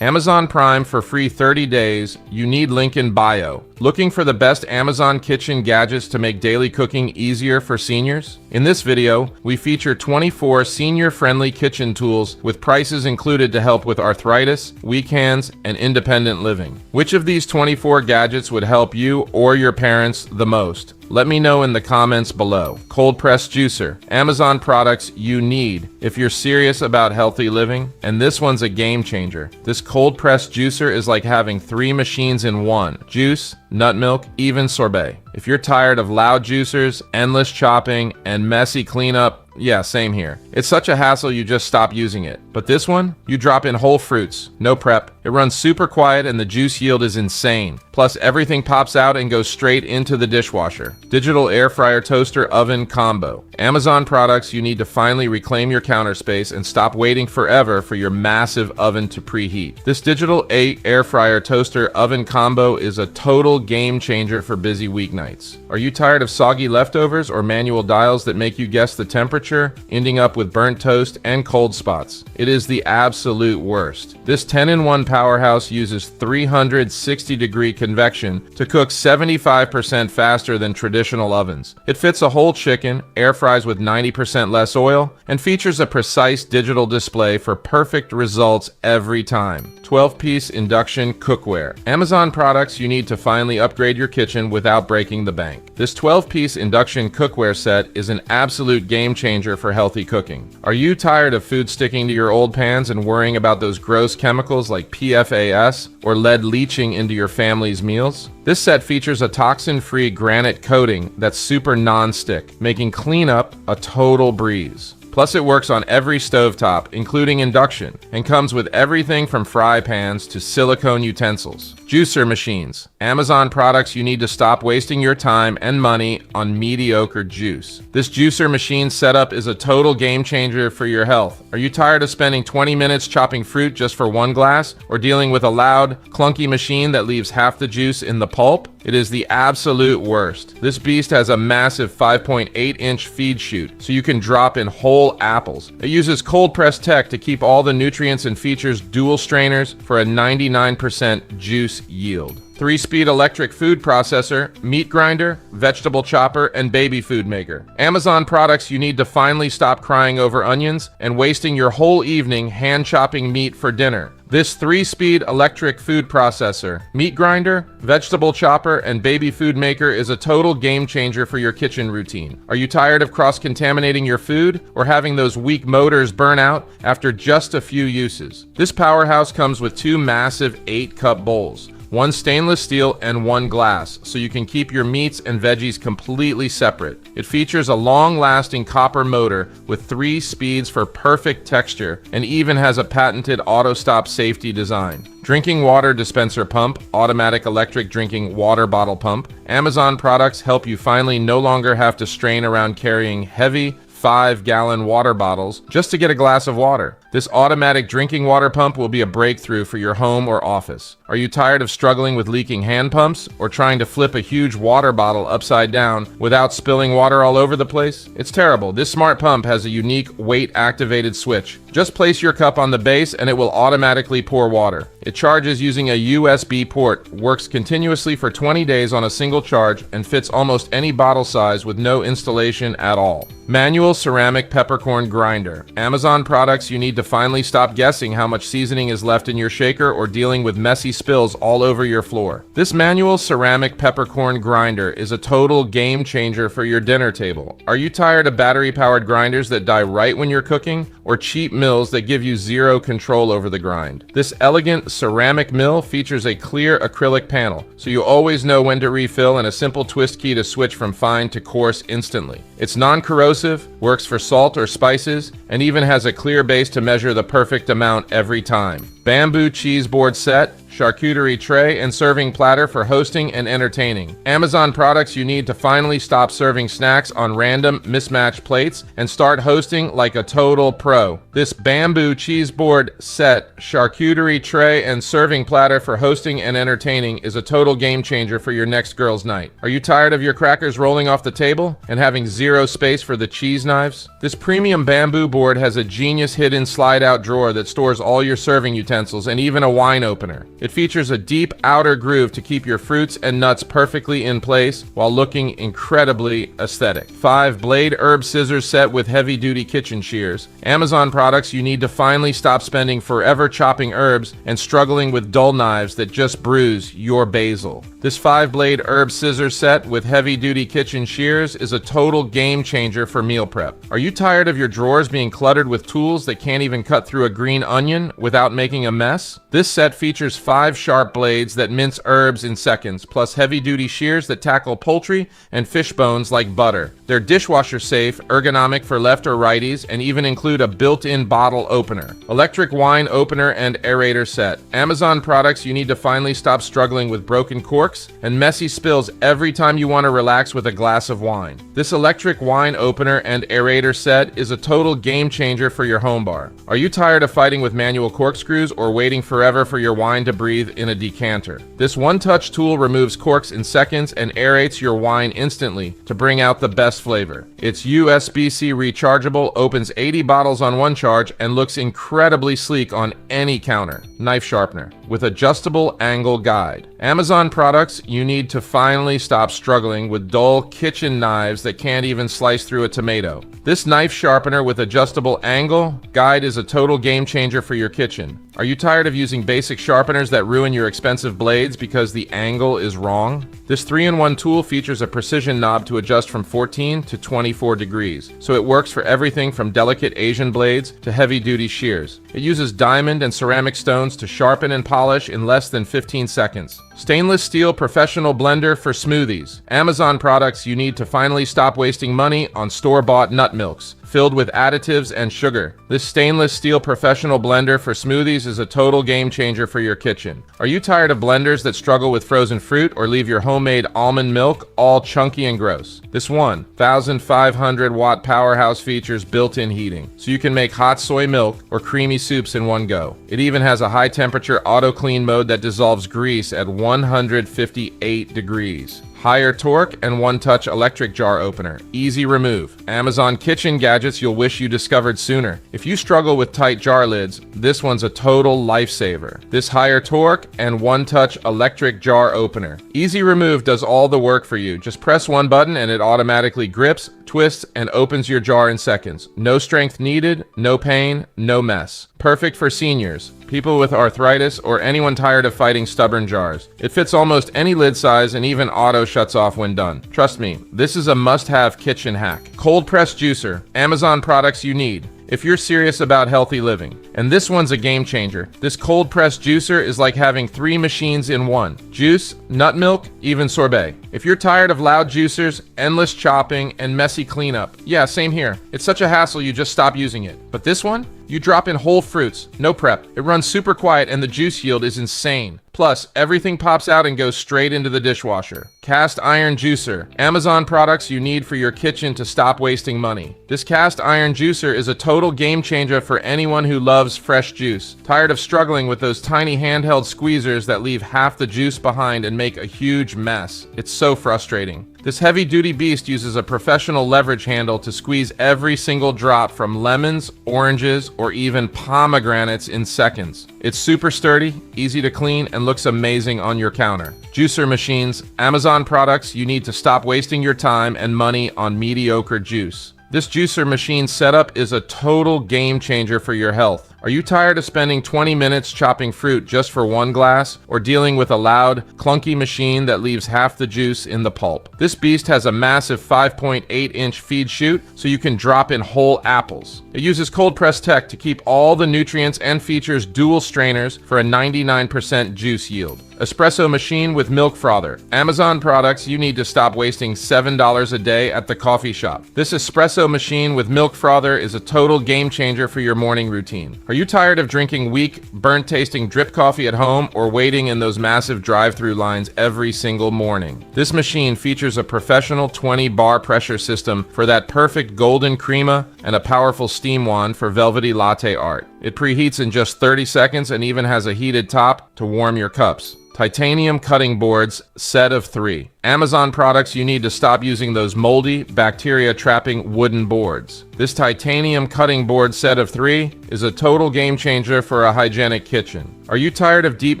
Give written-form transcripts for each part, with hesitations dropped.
Amazon Prime for free 30 days. You need link in bio. Looking for the best Amazon kitchen gadgets to make daily cooking easier for seniors? In this video, we feature 24 senior-friendly kitchen tools with prices included to help with arthritis, weak hands, and independent living. Which of these 24 gadgets would help you or your parents the most? Let me know in the comments below. Cold press juicer. Amazon products you need if you're serious about healthy living, and this one's a game changer. This cold press juicer is like having 3 machines in one: juice, nut milk, even sorbet. If you're tired of loud juicers, endless chopping, and messy cleanup, yeah, same here. It's such a hassle you just stop using it. But this one, you drop in whole fruits, no prep. It runs super quiet and the juice yield is insane. Plus everything pops out and goes straight into the dishwasher. Digital air fryer toaster oven combo. Amazon products you need to finally reclaim your counter space and stop waiting forever for your massive oven to preheat. This digital air fryer toaster oven combo is a total game changer for busy weeknights. Are you tired of soggy leftovers or manual dials that make you guess the temperature, ending up with burnt toast and cold spots? It is the absolute worst. This 10-in-1 powerhouse uses 360-degree convection to cook 75% faster than traditional ovens. It fits a whole chicken, air fries with 90% less oil, and features a precise digital display for perfect results every time. 12-piece induction cookware. Amazon products you need to finally upgrade your kitchen without breaking the bank. This 12-piece induction cookware set is an absolute game changer for healthy cooking. Are you tired of food sticking to your old pans and worrying about those gross chemicals like PFAS or lead leaching into your family's meals? This set features a toxin-free granite coating that's super non-stick, making cleanup a total breeze. Plus, it works on every stovetop, including induction, and comes with everything from fry pans to silicone utensils. Juicer machines. Amazon products you need to stop wasting your time and money on mediocre juice. This juicer machine setup is a total game changer for your health. Are you tired of spending 20 minutes chopping fruit just for one glass, or dealing with a loud, clunky machine that leaves half the juice in the pulp? It is the absolute worst. This beast has a massive 5.8-inch feed chute, so you can drop in whole apples. It uses cold press tech to keep all the nutrients and features dual strainers for a 99% juice yield. 3-speed electric food processor, meat grinder, vegetable chopper, and baby food maker. Amazon products you need to finally stop crying over onions and wasting your whole evening hand chopping meat for dinner. This 3-speed electric food processor, meat grinder, vegetable chopper, and baby food maker is a total game changer for your kitchen routine. Are you tired of cross-contaminating your food or having those weak motors burn out after just a few uses? This powerhouse comes with 2 massive 8-cup bowls. 1 stainless steel and 1 glass, so you can keep your meats and veggies completely separate. It features a long-lasting copper motor with 3 speeds for perfect texture, and even has a patented auto-stop safety design. Drinking water dispenser pump, automatic electric drinking water bottle pump. Amazon products help you finally no longer have to strain around carrying heavy 5-gallon water bottles just to get a glass of water. This automatic drinking water pump will be a breakthrough for your home or office. Are you tired of struggling with leaking hand pumps or trying to flip a huge water bottle upside down without spilling water all over the place? It's terrible. This smart pump has a unique weight-activated switch. Just place your cup on the base and it will automatically pour water. It charges using a USB port, works continuously for 20 days on a single charge, and fits almost any bottle size with no installation at all. Manual ceramic peppercorn grinder. Amazon products you need to finally stop guessing how much seasoning is left in your shaker or dealing with messy spills all over your floor. This manual ceramic peppercorn grinder is a total game changer for your dinner table. Are you tired of battery-powered grinders that die right when you're cooking, or cheap mills that give you zero control over the grind? This elegant ceramic mill features a clear acrylic panel, so you always know when to refill, and a simple twist key to switch from fine to coarse instantly. It's non-corrosive, works for salt or spices, and even has a clear base to measure the perfect amount every time. Bamboo cheese board set, charcuterie tray, and serving platter for hosting and entertaining. Amazon products you need to finally stop serving snacks on random mismatched plates and start hosting like a total pro. This bamboo cheese board set, charcuterie tray, and serving platter for hosting and entertaining is a total game changer for your next girls' night. Are you tired of your crackers rolling off the table and having zero space for the cheese knives? This premium bamboo board has a genius hidden slide-out drawer that stores all your serving utensils utensils, and even a wine opener. It features a deep outer groove to keep your fruits and nuts perfectly in place while looking incredibly aesthetic. 5-blade herb scissors set with heavy-duty kitchen shears. Amazon products you need to finally stop spending forever chopping herbs and struggling with dull knives that just bruise your basil. This 5-blade herb scissors set with heavy-duty kitchen shears is a total game changer for meal prep. Are you tired of your drawers being cluttered with tools that can't even cut through a green onion without making a mess? This set features 5 sharp blades that mince herbs in seconds, plus heavy-duty shears that tackle poultry and fish bones like butter. They're dishwasher safe, ergonomic for left or righties, and even include a built-in bottle opener. Electric wine opener and aerator set. Amazon products you need to finally stop struggling with broken corks and messy spills every time you want to relax with a glass of wine. This electric wine opener and aerator set is a total game changer for your home bar. Are you tired of fighting with manual corkscrews or waiting forever for your wine to breathe in a decanter? This one-touch tool removes corks in seconds and aerates your wine instantly to bring out the best flavor. It's USB-C rechargeable, opens 80 bottles on one charge, and looks incredibly sleek on any counter. Knife sharpener with adjustable angle guide. Amazon products you need to finally stop struggling with dull kitchen knives that can't even slice through a tomato. This knife sharpener with adjustable angle guide is a total game changer for your kitchen. Are you tired of using basic sharpeners that ruin your expensive blades because the angle is wrong? This 3-in-1 tool features a precision knob to adjust from 14 to 24 degrees, so it works for everything from delicate Asian blades to heavy-duty shears. It uses diamond and ceramic stones to sharpen and polish in less than 15 seconds. Stainless steel professional blender for smoothies. Amazon products you need to finally stop wasting money on store-bought nut milks filled with additives and sugar. This stainless steel professional blender for smoothies is a total game changer for your kitchen. Are you tired of blenders that struggle with frozen fruit or leave your homemade almond milk all chunky and gross? This 1,500 watt powerhouse features built-in heating, so you can make hot soy milk or creamy soups in one go. It even has a high temperature auto clean mode that dissolves grease at 158 degrees. Higher torque and one-touch electric jar opener. Easy remove. Amazon kitchen gadgets you'll wish you discovered sooner. If you struggle with tight jar lids, this one's a total lifesaver. This higher torque and one-touch electric jar opener. Easy remove does all the work for you. Just press one button and it automatically grips, twists, and opens your jar in seconds. No strength needed, no pain, no mess. Perfect for seniors, people with arthritis, or anyone tired of fighting stubborn jars. It fits almost any lid size and even auto shuts off when done. Trust me, this is a must-have kitchen hack. Cold press juicer, Amazon products you need if you're serious about healthy living. And this one's a game changer. This cold press juicer is like having 3 machines in one. Juice, nut milk, even sorbet. If you're tired of loud juicers, endless chopping, and messy cleanup, yeah, same here. It's such a hassle you just stop using it. But this one? You drop in whole fruits, no prep. It runs super quiet and the juice yield is insane. Plus, everything pops out and goes straight into the dishwasher. Cast iron juicer. Amazon products you need for your kitchen to stop wasting money. This cast iron juicer is a total game changer for anyone who loves fresh juice. Tired of struggling with those tiny handheld squeezers that leave half the juice behind and make a huge mess. It's so frustrating. This heavy-duty beast uses a professional leverage handle to squeeze every single drop from lemons, oranges, or even pomegranates in seconds. It's super sturdy, easy to clean, and looks amazing on your counter. Juicer machines, Amazon products you need to stop wasting your time and money on mediocre juice. This juicer machine setup is a total game changer for your health. Are you tired of spending 20 minutes chopping fruit just for one glass, or dealing with a loud, clunky machine that leaves half the juice in the pulp? This beast has a massive 5.8-inch feed chute, so you can drop in whole apples. It uses cold press tech to keep all the nutrients and features dual strainers for a 99% juice yield. Espresso machine with milk frother. Amazon products you need to stop wasting $7 a day at the coffee shop. This espresso machine with milk frother is a total game changer for your morning routine. Are you tired of drinking weak, burnt-tasting drip coffee at home or waiting in those massive drive-through lines every single morning? This machine features a professional 20-bar pressure system for that perfect golden crema and a powerful steam wand for velvety latte art. It preheats in just 30 seconds and even has a heated top to warm your cups. Titanium cutting boards, set of 3. Amazon products you need to stop using those moldy, bacteria-trapping wooden boards. This titanium cutting board set of 3 is a total game changer for a hygienic kitchen. Are you tired of deep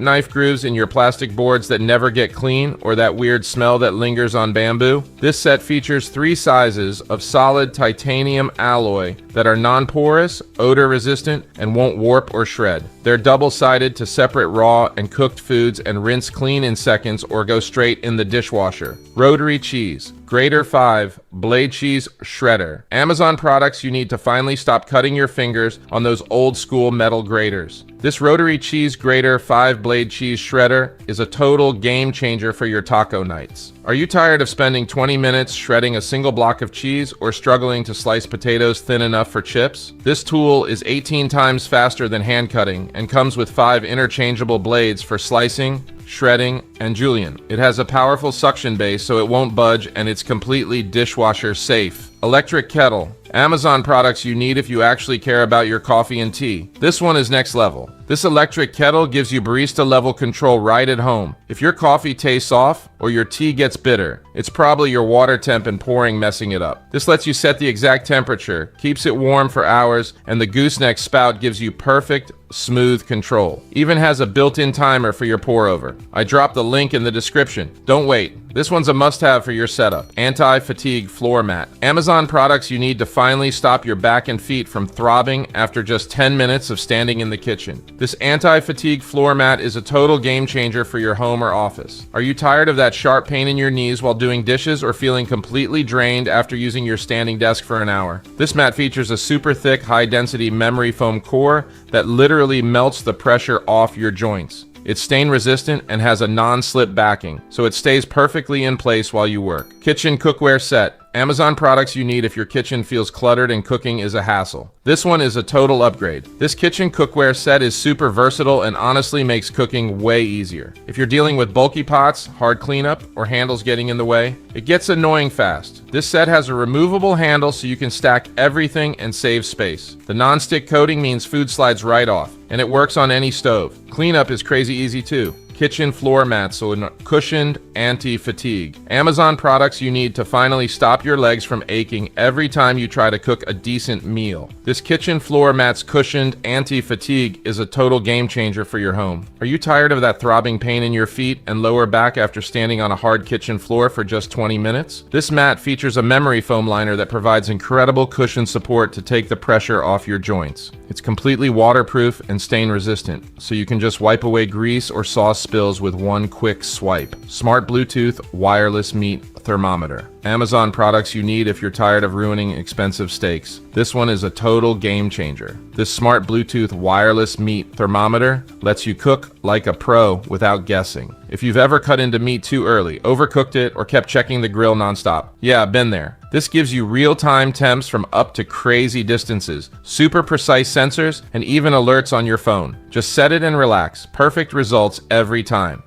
knife grooves in your plastic boards that never get clean, or that weird smell that lingers on bamboo? This set features 3 sizes of solid titanium alloy that are non-porous, odor-resistant, and won't warp or shred. They're double-sided to separate raw and cooked foods and rinse clean in seconds or go straight in the dishwasher. Rotary cheese. Grater 5 blade cheese shredder. Amazon products you need to finally stop cutting your fingers on those old school metal graters. This rotary cheese grater 5 blade cheese shredder is a total game changer for your taco nights. Are you tired of spending 20 minutes shredding a single block of cheese or struggling to slice potatoes thin enough for chips? This tool is 18 times faster than hand cutting and comes with 5 interchangeable blades for slicing, shredding, and julienne. It has a powerful suction base so it won't budge, and it's completely dishwasher safe. Electric kettle. Amazon products you need if you actually care about your coffee and tea. This one is next level. This electric kettle gives you barista level control right at home. If your coffee tastes off or your tea gets bitter, it's probably your water temp and pouring messing it up. This lets you set the exact temperature, keeps it warm for hours, and the gooseneck spout gives you perfect, smooth control. Even has a built-in timer for your pour over. I dropped the link in the description. Don't wait. This one's a must-have for your setup. Anti-fatigue floor mat. Amazon products you need to finally stop your back and feet from throbbing after just 10 minutes of standing in the kitchen. This anti-fatigue floor mat is a total game changer for your home or office. Are you tired of that sharp pain in your knees while doing dishes or feeling completely drained after using your standing desk for an hour? This mat features a super thick, high-density memory foam core that literally melts the pressure off your joints. It's stain resistant and has a non-slip backing, so it stays perfectly in place while you work. Kitchen cookware set. Amazon products you need if your kitchen feels cluttered and cooking is a hassle. This one is a total upgrade. This kitchen cookware set is super versatile and honestly makes cooking way easier. If you're dealing with bulky pots, hard cleanup, or handles getting in the way, it gets annoying fast. This set has a removable handle so you can stack everything and save space. The non-stick coating means food slides right off, and it works on any stove. Cleanup is crazy easy too. Kitchen floor mats, so cushioned anti-fatigue. Amazon products you need to finally stop your legs from aching every time you try to cook a decent meal. This kitchen floor mat's cushioned anti-fatigue is a total game changer for your home. Are you tired of that throbbing pain in your feet and lower back after standing on a hard kitchen floor for just 20 minutes? This mat features a memory foam liner that provides incredible cushion support to take the pressure off your joints. It's completely waterproof and stain resistant, so you can just wipe away grease or sauce spills with one quick swipe. Smart Bluetooth wireless meat thermometer. Amazon products you need if you're tired of ruining expensive steaks. This one is a total game changer. This smart Bluetooth wireless meat thermometer lets you cook like a pro without guessing. If you've ever cut into meat too early, overcooked it, or kept checking the grill nonstop, yeah, been there. This gives you real-time temps from up to crazy distances, super precise sensors, and even alerts on your phone. Just set it and relax. Perfect results every time.